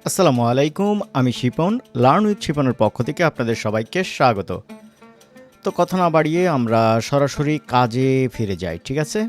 আসসালামু আলাইকুম, আমি শিপন। লার্ন উইথ শিপনের পক্ষ থেকে আপনাদের সবাইকে স্বাগত। তো কথা না বাড়িয়ে আমরা সরাসরি কাজে ফিরে যাই, ঠিক আছে?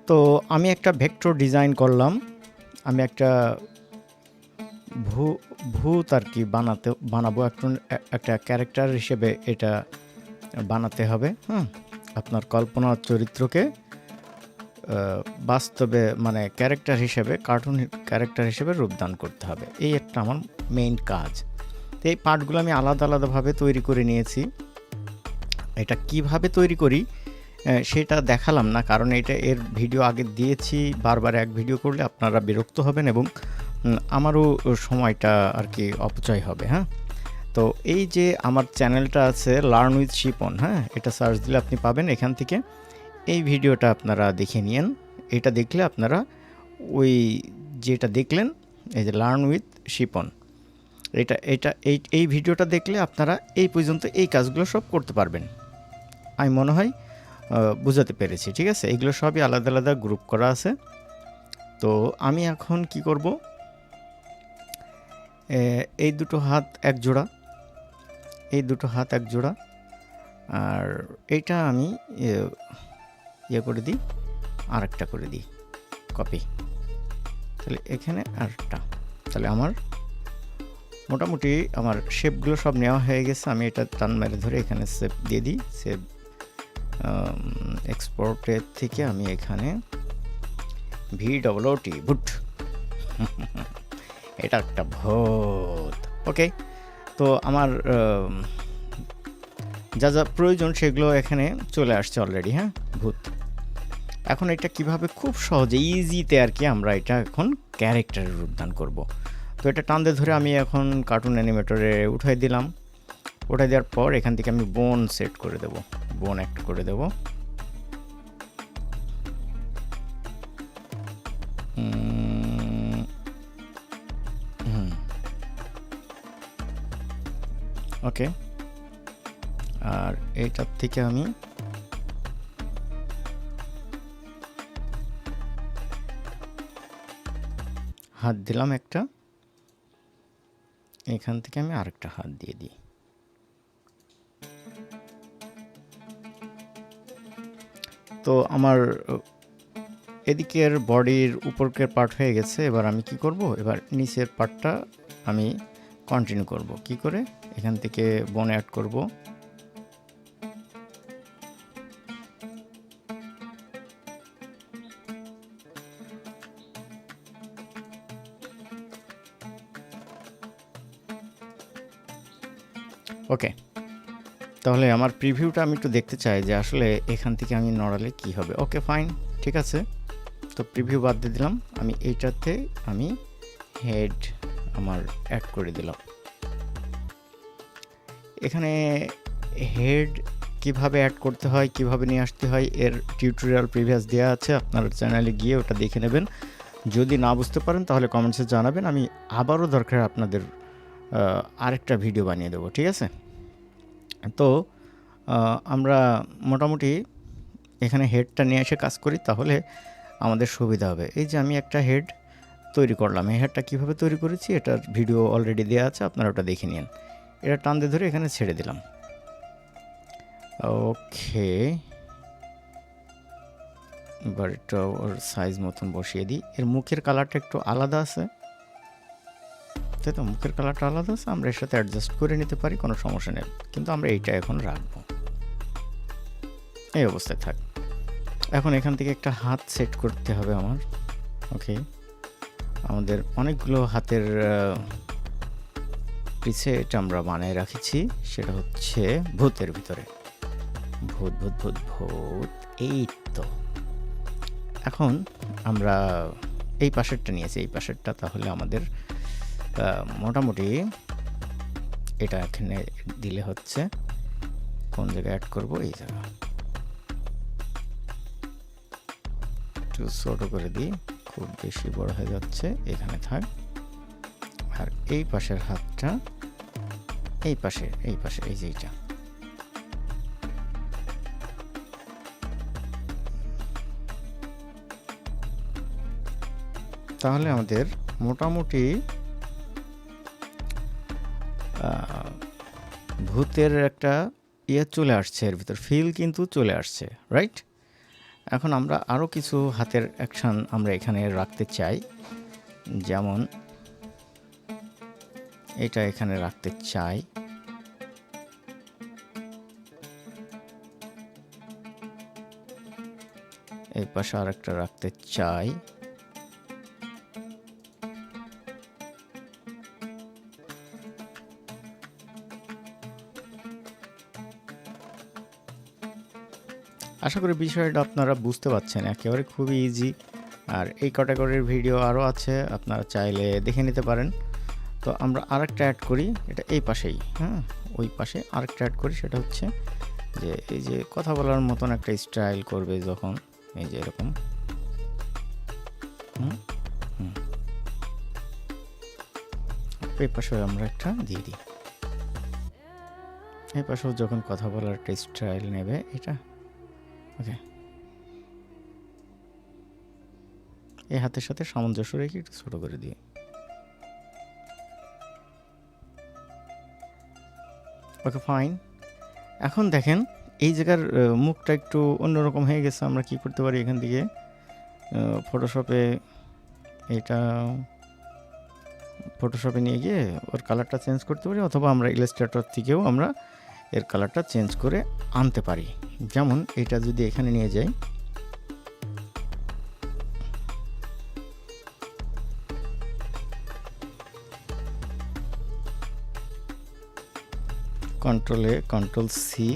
তো আমি একটা ভেক্টর ডিজাইন করলাম। আমি একটা ভূত আর কি বানাবো একটা ক্যারেক্টার হিসেবে এটা বানাতে হবে। আপনার কল্পনার চরিত্রকে বাস্তবে মানে ক্যারেক্টার হিসেবে, কার্টুন ক্যারেক্টার হিসেবে রূপদান করতে হবে। এই একটা আমার মেইন কাজ। তো এই পার্টগুলো আমি আলাদা আলাদাভাবে তৈরি করে নিয়েছি। এটা কিভাবে তৈরি করি সেটা দেখালাম না, কারণ এর ভিডিও আগে দিয়েছি। বারবার এক ভিডিও করলে আপনারা বিরক্ত হবেন এবং আমারও সময়টা আর কি অপচয় হবে। তো এই যে আমার চ্যানেলটা আছে লার্ন উইথ শিপন, এটা সার্চ দিলে আপনি পাবেন। এখান থেকে এই ভিডিওটা আপনারা দেখে নিন। এটা দেখলে আপনারা ওই যেটা দেখলেন, এই যে লার্ন উইথ শিপন, এই ভিডিওটা দেখলে আপনারা এই পর্যন্ত এই কাজগুলো সব করতে পারবেন। আমি মনে হয় বুঝাতে পেরেছি, ঠিক আছে? এগুলো সবই আলাদা আলাদা গ্রুপ করা আছে। তো আমি এখন কি করব, এই দুটো হাত এক জোড়া, এই দুটো হাত এক জোড়া, আর এইটা আমি ইয়ে করে দিই, আরেকটা করে দিই কপি। তাহলে এখানে আরেকটা, তাহলে আমার মোটামুটি আমার শেপগুলো সব নেওয়া হয়ে গেছে। আমি এটা টান মেরে ধরে এখানে সেভ দিয়ে দিই। সেভ এক্সপোর্টের থেকে আমি এখানে VOOT ভুট এটা একটা ভূত। ওকে, তো আমার যা যা প্রয়োজন সেগুলো এখানে চলে আসছে অলরেডি। ভূত। এখন এটা কিভাবে খুব সহজে ইজিতে আর কি আমরা এটা এখন ক্যারেক্টারে রূপদান করব। তো এটা টান দিয়ে ধরে আমি এখন কার্টুন অ্যানিমেটরে উঠাই দিলাম। উঠাই দেওয়ার পর এখান থেকে আমি বোন সেট করে দেব, বোন অ্যাক্ট করে দেব। ওকে, আর এইটার থেকে আমি হাত দিলাম একটা, এখান থেকে আমি আরেকটা হাত দিয়ে দিই। তো আমার এদিকের বডির উপরকের পার্ট হয়ে গেছে। এবার আমি কি করব, এবার নিচের পার্টটা আমি কন্টিনিউ করব। কি করে, এখান থেকে বোন অ্যাড করব। ওকে, তাহলে আমার প্রিভিউটা আমি একটু দেখতে চাই যে আসলে এখান থেকে আমি নড়ালে কি হবে। ওকে, ফাইন, ঠিক আছে। তো প্রিভিউ বাদ দিয়ে দিলাম। আমি এইটাতে আমি হেড আমার অ্যাড করে দিলাম। এখানে হেড কিভাবে অ্যাড করতে হয়, কিভাবে নিয়ে আসতে হয়, এর টিউটোরিয়াল প্রিভিয়াস দেওয়া আছে, আপনার চ্যানেলে গিয়ে ওটা দেখে নেবেন। যদি না বুঝতে পারেন তাহলে কমেন্টসে জানাবেন, আমি আবারও দরকার আপনাদের আরেকটা ভিডিও বানিয়ে দেবো, ঠিক আছে? তো আমরা মোটামুটি এখানে হেডটা নিয়ে এসে কাজ করি, তাহলে আমাদের সুবিধা হবে। এই যে আমি একটা হেড তৈরি করলাম, এই হেডটা কীভাবে তৈরি করেছি এটার ভিডিও অলরেডি দেওয়া আছে, আপনারা ওটা দেখে নিন। এটা টান দিয়ে ধরে এখানে ছেড়ে দিলাম। ওকে, এবার এটা ওর সাইজ মতন বসিয়ে দিই। এর মুখের কালারটা একটু আলাদা আছে, তাই তো? মুখের কালারটা আলাদা আছে, আমরা এর সাথে অ্যাডজাস্ট করে নিতে পারি, কোনো সমস্যা নেই। কিন্তু আমরা এইটা এখন রাখবো, এই অবস্থায় থাক। এখন এখান থেকে একটা হাত সেট করতে হবে আমার। ওকে, আমাদের অনেকগুলো হাতের পিছে এটা আমরা বানিয়ে রাখছি, সেটা হচ্ছে ভূতের ভিতরে। ভূত ভূত ভূত ভূত, এই তো। এখন আমরা এই পাশেরটা নিয়েছি, এই পাশেরটা তাহলে আমাদের মোটামুটি এটা এখানে দিলে হচ্ছে। কোন জায়গায় অ্যাড করব, এই জায়গা একটু ছোট করে দিই, খুব বেশি বড় হয়ে যাচ্ছে, এখানে থাক। আর এই পাশের হাতটা এই পাশে এই যে এইটা, তাহলে আমাদের মোটামুটি ভূতের একটা চলে আসছে, এর ভিতর ফিল কিন্তু চলে আসছে, রাইট? এখন আমরা আরও কিছু হাতের অ্যাকশান আমরা এখানে রাখতে চাই, যেমন এটা এখানে রাখতে চাই। এই পাশে আরেকটা রাখতে চাই। আশা করি বিষয়টা আপনারা বুঝতে পারছেন, একেবারে খুবই ইজি। আর এই ক্যাটাগরির ভিডিও আরও আছে, আপনারা চাইলে দেখে নিতে পারেন। তো আমরা আরেকটা অ্যাড করি, এটা এই পাশেই, হ্যাঁ, ওই পাশে আরেকটা অ্যাড করি। সেটা হচ্ছে যে এই যে কথা বলার মতন একটা স্টাইল করবে যখন, এই যে এরকম, এই পাশেও আমরা একটা দিয়ে দিই। এই পাশেও যখন কথা বলার একটা স্টাইল নেবে এটা, ওকে। এই হাতের সাথে সামঞ্জস্য রেখে একটু ছোট করে দিয়ে, ওকে, ফাইন। এখন দেখেন এই জায়গার মুখটা একটু অন্যরকম হয়ে গেছে। আমরা কি করতে পারি, এখান থেকে ফটোশপে নিয়ে গিয়ে ওর কালারটা চেঞ্জ করতে পারি, অথবা আমরা ইলাস্ট্রেটর থেকেও আমরা এর কালারটা চেঞ্জ করে আনতে পারি। যেমন এটা যদি এখানে নিয়ে যাই, কন্ট্রোল সি,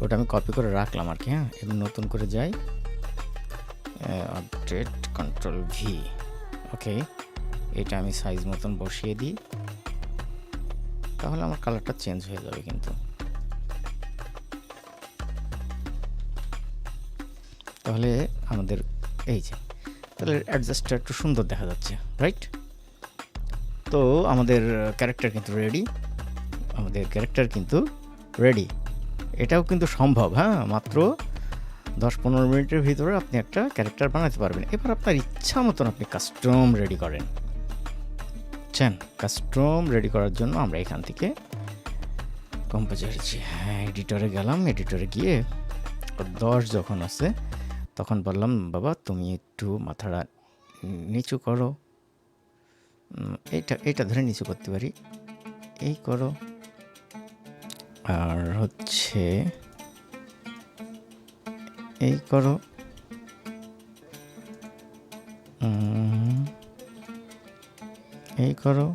ওটা আমি কপি করে রাখলাম আর কি, হ্যাঁ। এবার নতুন করে যাই, আপডেট, কন্ট্রোল ভি, ওকে। এটা আমি সাইজ মতন বসিয়ে দিই, তাহলে আমার কালারটা চেঞ্জ হয়ে যাবে। কিন্তু তাহলে আমাদের এই যে, তাহলে অ্যাডজাস্টটা একটু সুন্দর দেখা যাচ্ছে, রাইট? তো আমাদের ক্যারেক্টার কিন্তু রেডি। এটাও কিন্তু সম্ভব, হ্যাঁ। মাত্র 10-15 মিনিটের ভিতরে আপনি একটা ক্যারেক্টার বানাতে পারবেন। এবার আপনার ইচ্ছা মতন আপনি কাস্টম রেডি করেন। কাস্টম রেডি করার জন্য আমরা এখান থেকে কম্পোজার, হ্যাঁ, এডিটরে গেলাম। এডিটরে গিয়ে 10 যখন আছে তখন বললাম, বাবা তুমি একটু মাথাটা নিচু করো, এইটা ধরে নিচু করতে পারি, এই করো। আর হচ্ছে এই করো, এই করো,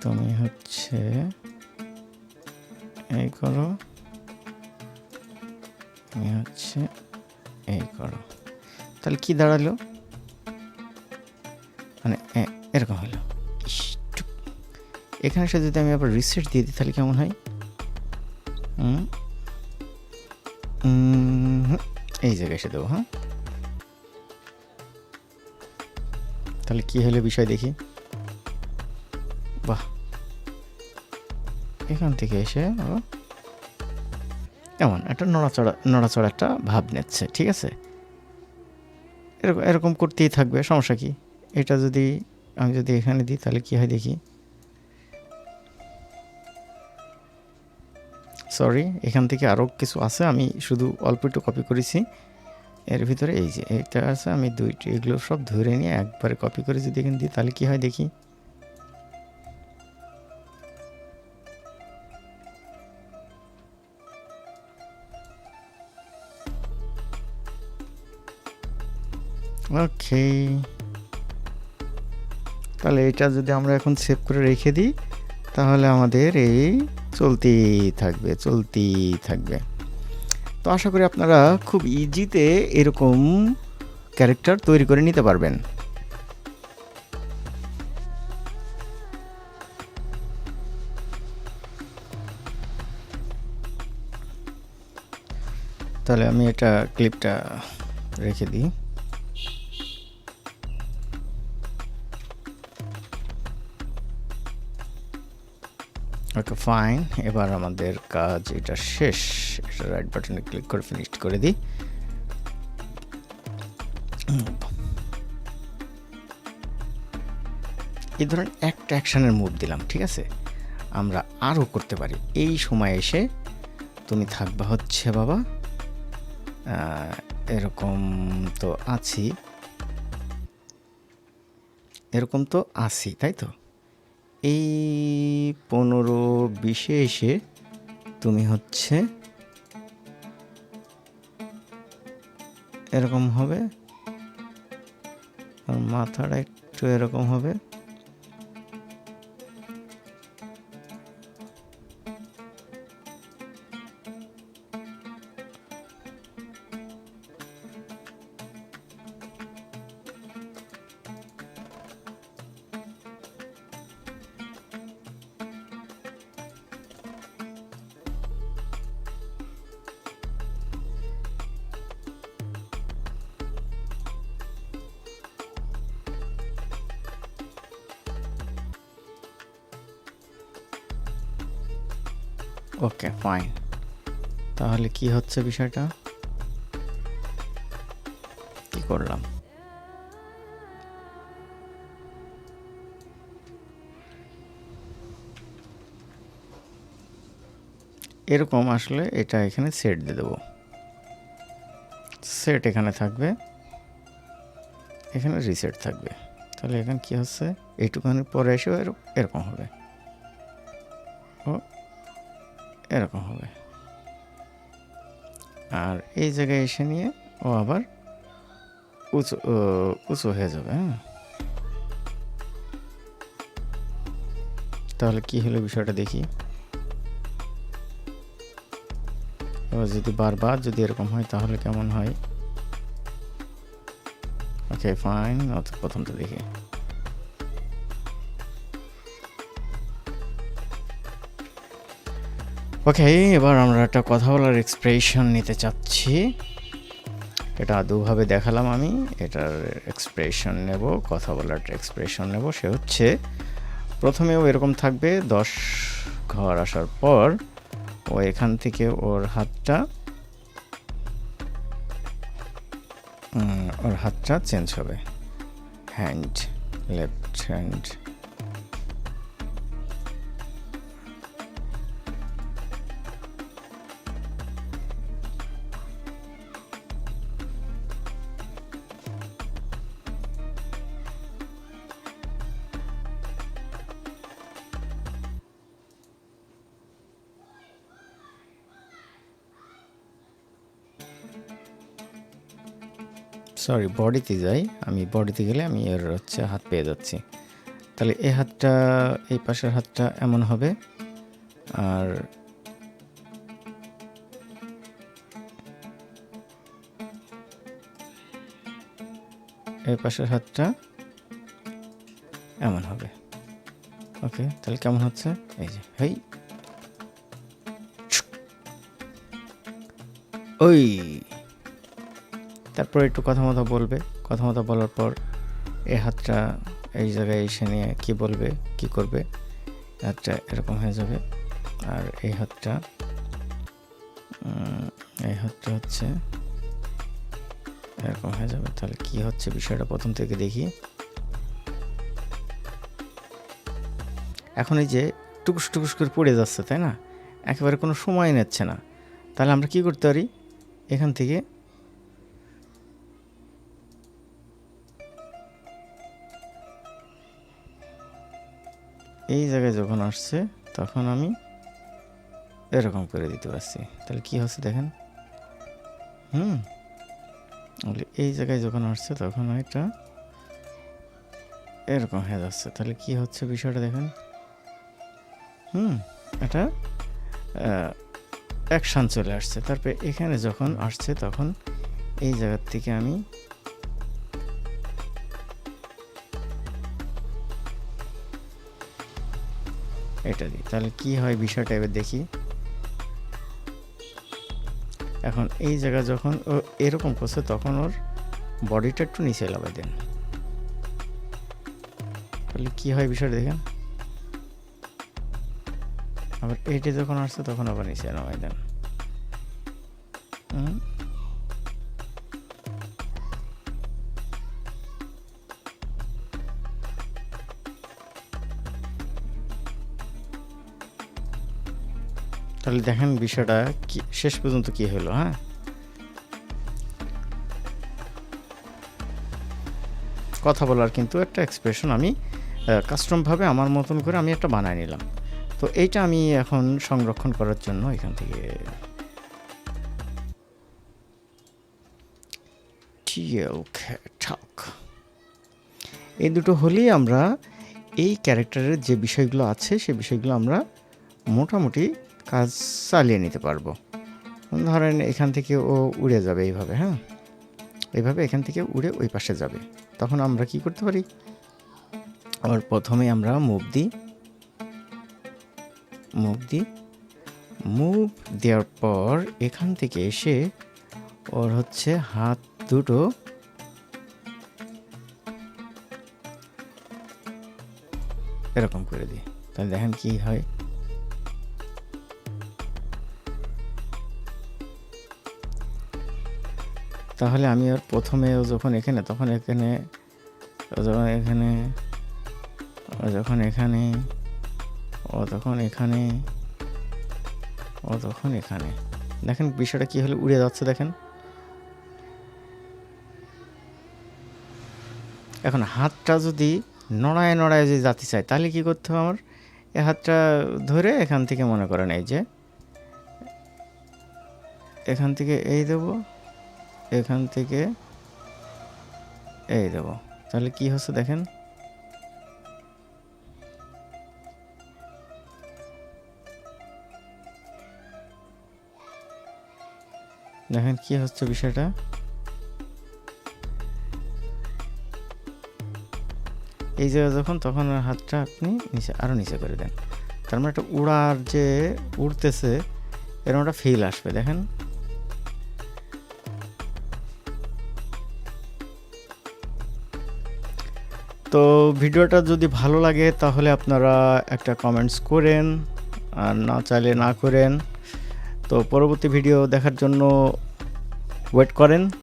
তুমি হচ্ছে এই করো, তুমি হচ্ছে এই করো। তাহলে কি দাঁড়ালো, মানে এরকম হলো। এখানে এসে যদি আমি আবার রিসেট দিয়ে দিই তাহলে কেমন হয়? এই জায়গায় এসে দেবো, হ্যাঁ। তাহলে কি হলো বিষয় দেখি। বাহ, এখান থেকে এসে এমন একটা নড়াচড়া একটা ভাব নিচ্ছে, ঠিক আছে। এরকম করতেই থাকবে, সমস্যা কি? এটা আমি যদি এখানে দিই তাহলে কি হয় দেখি। সরি, এখান থেকে আরও কিছু আছে, আমি শুধু অল্প একটু কপি করেছি। এর ভিতরে এই যে এটা আছে, আমি এগুলো সব ধরে নিয়ে একবারে কপি করে যদি এখানে দিই তাহলে কি হয় দেখি। ওকে, তাহলে এটা যদি আমরা এখন সেভ করে রেখে দিই তাহলে আমাদের এই চলতেই থাকবে। তো আশা করি আপনারা খুব ইজিতে এরকম ক্যারেক্টার তৈরি করে নিতে পারবেন। তাহলে আমি এটা ক্লিপটা রেখে দিই। ওকে, ফাইন। এবার আমাদের কাজ এটা শেষ। এটা রাইট বাটনে ক্লিক করে ফিনিশ করে দিই। এই ধরনের একটা অ্যাকশানের মুভ দিলাম, ঠিক আছে? আমরা আরও করতে পারি। এই সময় এসে তুমি থাকবা হচ্ছে বাবা এরকম তো আছি, এরকম তো আছি, তাই তো? এই 15-20 এসে তুমি হচ্ছে এরকম হবে, আর মাথাটা একটু এরকম হবে, ওকে ফাইন। তাহলে কি হচ্ছে বিষয়টা, কি করলাম? এরকম আসলে এটা এখানে সেট দিয়ে দেবো, সেট এখানে থাকবে, এখানে রিসেট থাকবে। তাহলে এখানে কি হচ্ছে, এইটুখানি পরে এসেও এরকম হবে, ও এরকম হবে, আর এই জায়গায় এসে নিয়ে ও আবার উঁচু উঁচু হয়ে যাবে। হ্যাঁ, তাহলে কি হলো বিষয়টা দেখি। এবার যদি বারবার যদি এরকম হয় তাহলে কেমন হয়? ওকে ফাইন, প্রথমটা দেখি। ওকে, এবার আমরা একটা কথা বলার এক্সপ্রেশন নিতে চাচ্ছি। এটা দুভাবে দেখালাম আমি, এটার এক্সপ্রেশন নেব, কথা বলার এক্সপ্রেশন নেব। সে হচ্ছে প্রথমেও এরকম থাকবে, 10 ঘর আসার পর ও এখান থেকে ওর হাতটা চেঞ্জ হবে, হ্যান্ড, লেফট হ্যান্ড। সরি, বডিতে যাই আমি, বডিতে গেলে আমি এর হচ্ছে হাত পেয়ে যাচ্ছি। তাহলে এই হাতটা, এই পাশের হাতটা এমন হবে, আর এই পাশের হাতটা এমন হবে। ওকে, তাহলে কেমন হচ্ছে? এই যে হেই, ওই, তারপর একটু কথা মতো বলবে, কথা মতো বলার পর এই হাতটা এই জায়গায় এসে নিয়ে কি বলবে, কি করবে, হাতটা এরকম হয়ে যাবে, আর এই হাতটা হচ্ছে এরকম হয়ে যাবে। তাহলে কি হচ্ছে বিষয়টা প্রথম থেকে দেখি। এখন এই যে টুকুস টুকুস করে পড়ে যাচ্ছে, তাই না? একেবারে কোনো সময় নিচ্ছে না। তাহলে আমরা কি করতে পারি, এখান থেকে এই জায়গায় যখন আসছে তখন আমি এরকম করে দিতে পারছি। তাহলে কি হচ্ছে দেখেন, এই জায়গায় যখন আসছে তখন এটা এরকম হয়ে যাচ্ছে। তাহলে কি হচ্ছে বিষয়টা দেখেন, এটা অ্যাকশান চলে আসছে। তারপরে এখানে যখন আসছে তখন এই জায়গার থেকে আমি এটা দিই। তাহলে কি হয় বিষয়টা এবার দেখি। এখন এই জায়গা যখন ও এরকম করছে তখন ওর বডিটা একটু নিচে লাগাই দেন। তাহলে কি হয় বিষয়টা দেখেন। আবার এইটা যখন আসছে তখন আবার নিচে নামাই দেন। তাহলে দেখেন বিষয়টা কি শেষ পর্যন্ত কি হলো। হ্যাঁ, কথা বলার কিন্তু একটা এক্সপ্রেশন আমি কাস্টমভাবে আমার মতন করে আমি একটা বানায় নিলাম। তো এইটা আমি এখন সংরক্ষণ করার জন্য এখান থেকে ঠক এই দুটো হলেই আমরা এই ক্যারেক্টারের যে বিষয়গুলো আছে সেই বিষয়গুলো আমরা মোটামুটি কাজ চালিয়ে নিতে পারবো। ধরেন এখান থেকে ও উড়ে যাবে এইভাবে। হ্যাঁ, এইভাবে এখান থেকে উড়ে ওই পাশে যাবে। তখন আমরা কি করতে পারি, আবার প্রথমে আমরা মুভ দেওয়ার পর এখান থেকে এসে ওর হচ্ছে হাত দুটো এরকম করে দিই। তাহলে দেখেন কি হয়। তাহলে আমি আর প্রথমে ও যখন এখানে তখন এখানে, ও যখন এখানে, ও যখন এখানে, ও তখন এখানে, ও তখন এখানে। দেখেন বিষয়টা কি হলো, উড়ে যাচ্ছে। দেখেন এখন হাতটা যদি নড়ায় যদি যেতে চাই তাহলে কি করতে হবে, আমার এই হাতটা ধরে এখান থেকে মনে করেন এই যে এখান থেকে এই দেব, এখান থেকে এই দেব। তাহলে কি হচ্ছে দেখেন, দেখেন কি হচ্ছে বিষয়টা। এই জায়গায় যখন তখন হাতটা আপনি নিচে আরও নিচে করে দেন, তার মানে একটা উড়ার যে উড়তেছে এরকম একটা ফিল আসবে। দেখেন তো ভিডিওটা যদি ভালো লাগে তাহলে আপনারা একটা কমেন্টস করেন, আর না চাইলে না করেন। তো পরবর্তী ভিডিও দেখার জন্য ওয়েট করেন।